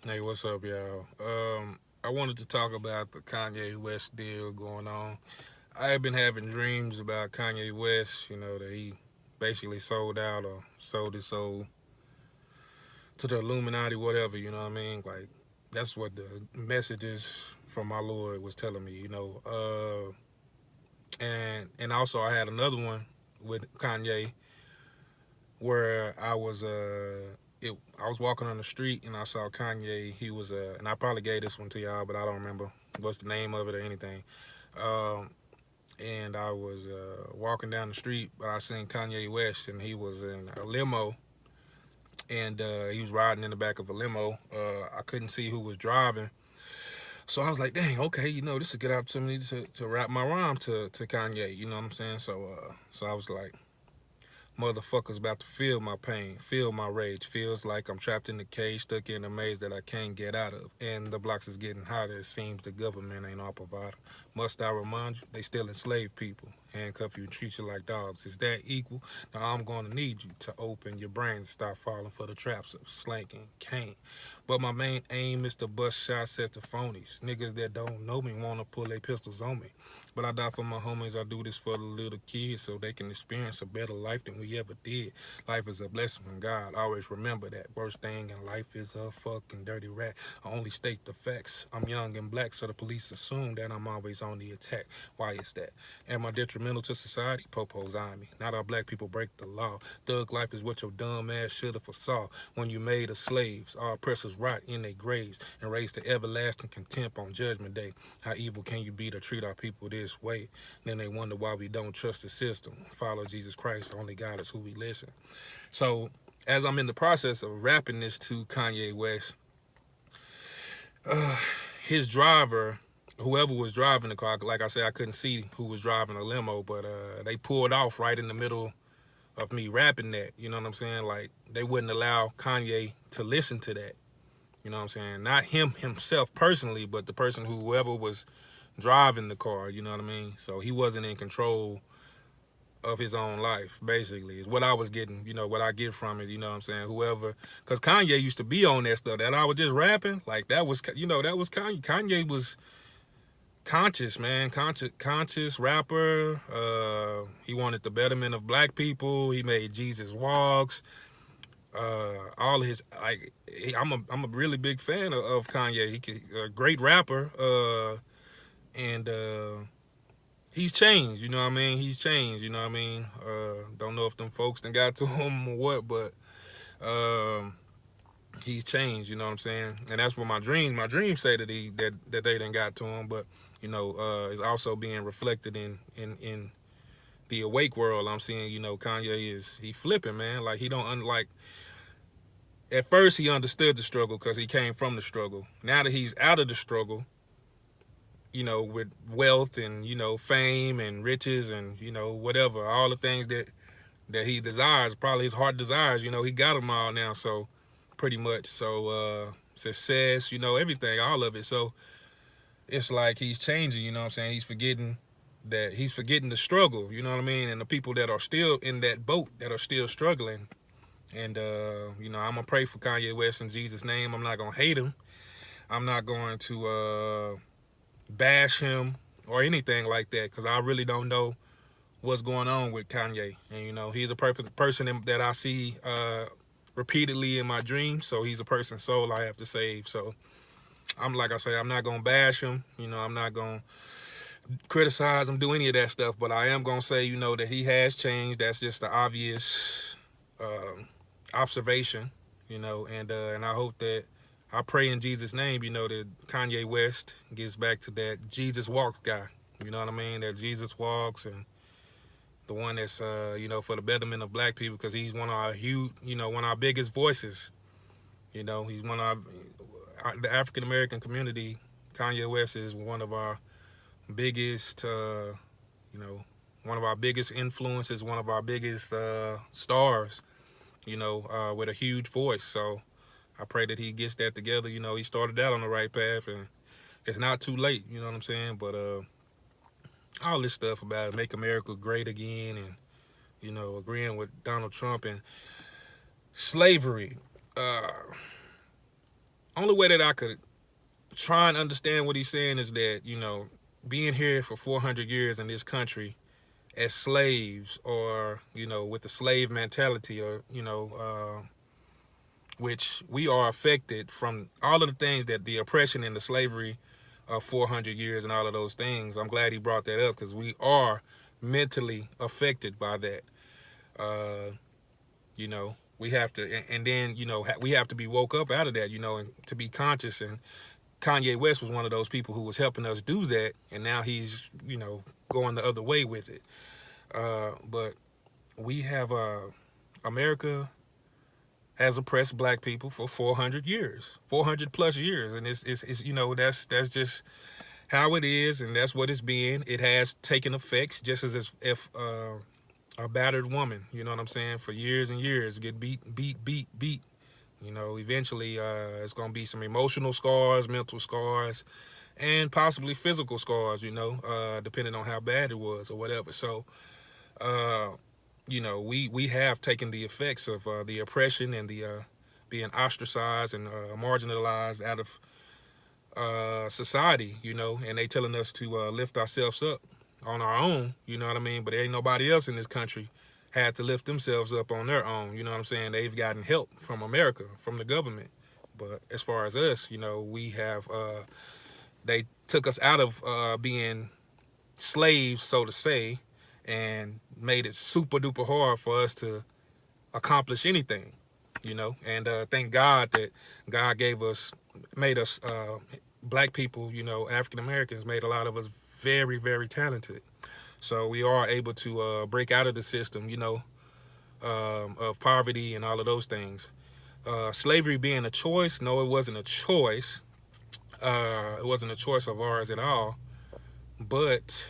Hey, what's up, y'all? I wanted to talk about the Kanye West deal going on. I have been having dreams about Kanye West, that he basically sold out or sold his soul to the Illuminati, whatever, you know what I mean? Like, that's what the messages from my Lord was telling me, and also I had another one with Kanye where I was walking on the street and I saw Kanye. He was and I probably gave this one to y'all, but I don't remember what's the name of it or anything. Um, and I was walking down the street, but I seen Kanye West, and he was in a limo, and he was riding in the back of a limo. I couldn't see who was driving, so I was like, "Dang, okay, this is a good opportunity to wrap my rhyme to Kanye." You know what I'm saying? So I was like, motherfuckers about to feel my pain, feel my rage. Feels like I'm trapped in the cage, stuck in a maze that I can't get out of. And the blocks is getting hotter. It seems the government ain't our provider. Must I remind you, they still enslave people. Handcuff you and treat you like dogs. Is that equal? Now I'm gonna need you to open your brain and stop falling for the traps of slanking cane. But my main aim is to bust shots at the phonies. Niggas that don't know me wanna pull their pistols on me. But I die for my homies. I do this for the little kids so they can experience a better life than we ever did. Life is a blessing from God. Always remember that. Worst thing in life is a fucking dirty rat. I only state the facts. I'm young and black, so the police assume that I'm always on the attack. Why is that? Am I detrimental to society? Popos eye me. Not all black people break the law. Thug life is what your dumb ass should have foresaw when you made us slaves. Our oppressors rot in their graves and raise to everlasting contempt on Judgment Day. How evil can you be to treat our people this way? Then they wonder why we don't trust the system. Follow Jesus Christ, only God is who we listen. So as I'm in the process of rapping this to Kanye West, his driver, whoever was driving the car, like I said, I couldn't see who was driving the limo, but they pulled off right in the middle of me rapping that. You know what I'm saying? Like they wouldn't allow Kanye to listen to that. You know what I'm saying? Not him himself personally, but the person whoever was driving the car. You know what I mean? So he wasn't in control of his own life, basically, is what I was getting, what I get from it, you know what I'm saying? Whoever, because Kanye used to be on that stuff that I was just rapping, like that was, that was Kanye. Kanye was conscious, man, conscious rapper. He wanted the betterment of black people. He made Jesus walks. All his, like, I'm a really big fan of Kanye. A great rapper. And he's changed, you know what I mean? He's changed, you know what I mean? Don't know if them folks done got to him or what, but um, he's changed, you know what I'm saying? And that's what my dreams say that they done got to him, but it's also being reflected in the awake world. I'm seeing, Kanye he flipping, man. Like he don't unlike. At first he understood the struggle because he came from the struggle. Now that he's out of the struggle, with wealth and, fame and riches and, whatever, all the things that he desires, probably his heart desires, he got them all now. So pretty much. So success, everything, all of it. So it's like he's changing, you know what I'm saying? He's forgetting the struggle, you know what I mean? And the people that are still in that boat, that are still struggling. And, I'm going to pray for Kanye West in Jesus' name. I'm not going to hate him. I'm not going to bash him or anything like that because I really don't know what's going on with Kanye. And, he's a person that I see repeatedly in my dreams. So he's a person's soul I have to save. So like I say, I'm not going to bash him. I'm not going to criticize him, do any of that stuff. But I am going to say, that he has changed. That's just the obvious observation, and I hope that I pray in Jesus' name, that Kanye West gets back to that Jesus walks guy. You know what I mean? That Jesus walks and the one that's, for the betterment of black people because he's one of our huge, one of our biggest voices. He's one of the African American community. Kanye West is one of our biggest, one of our biggest influences, one of our biggest stars, with a huge voice. So I pray that he gets that together. He started out on the right path and it's not too late, you know what I'm saying? But all this stuff about make America great again and, agreeing with Donald Trump and slavery. only way that I could try and understand what he's saying is that, being here for 400 years in this country as slaves, or, with the slave mentality, or, which we are affected from all of the things that the oppression and the slavery of 400 years and all of those things. I'm glad he brought that up, because we are mentally affected by that. We have to, and then, we have to be woke up out of that, and to be conscious. And Kanye West was one of those people who was helping us do that, and now he's, going the other way with it. But we have, America has oppressed black people for 400 years, 400 plus years. And it's that's just how it is, and that's what it's been. It has taken effects, just as if a battered woman, you know what I'm saying, for years and years, get beat. Eventually it's going to be some emotional scars, mental scars, and possibly physical scars, depending on how bad it was or whatever. So, we have taken the effects of the oppression and the being ostracized and marginalized out of society, and they telling us to lift ourselves up on our own, you know what I mean? But there ain't nobody else in this country had to lift themselves up on their own, you know what I'm saying? They've gotten help from America, from the government. But as far as us, we have, they took us out of being slaves, so to say, and made it super duper hard for us to accomplish anything, and thank God that God made us black people, African Americans, made a lot of us very, very talented. So we are able to break out of the system, of poverty and all of those things. Slavery being a choice, no, it wasn't a choice. It wasn't a choice of ours at all. But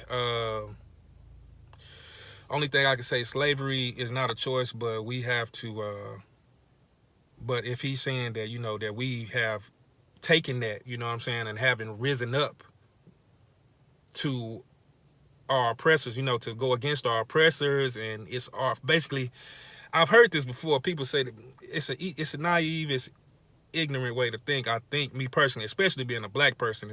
only thing I can say, slavery is not a choice, but we have to, but if he's saying that, that we have taken that, and having risen up to our oppressors, to go against our oppressors, and it's our, basically, I've heard this before. People say that it's a naive, it's ignorant way to think. I think, me personally, especially being a black person,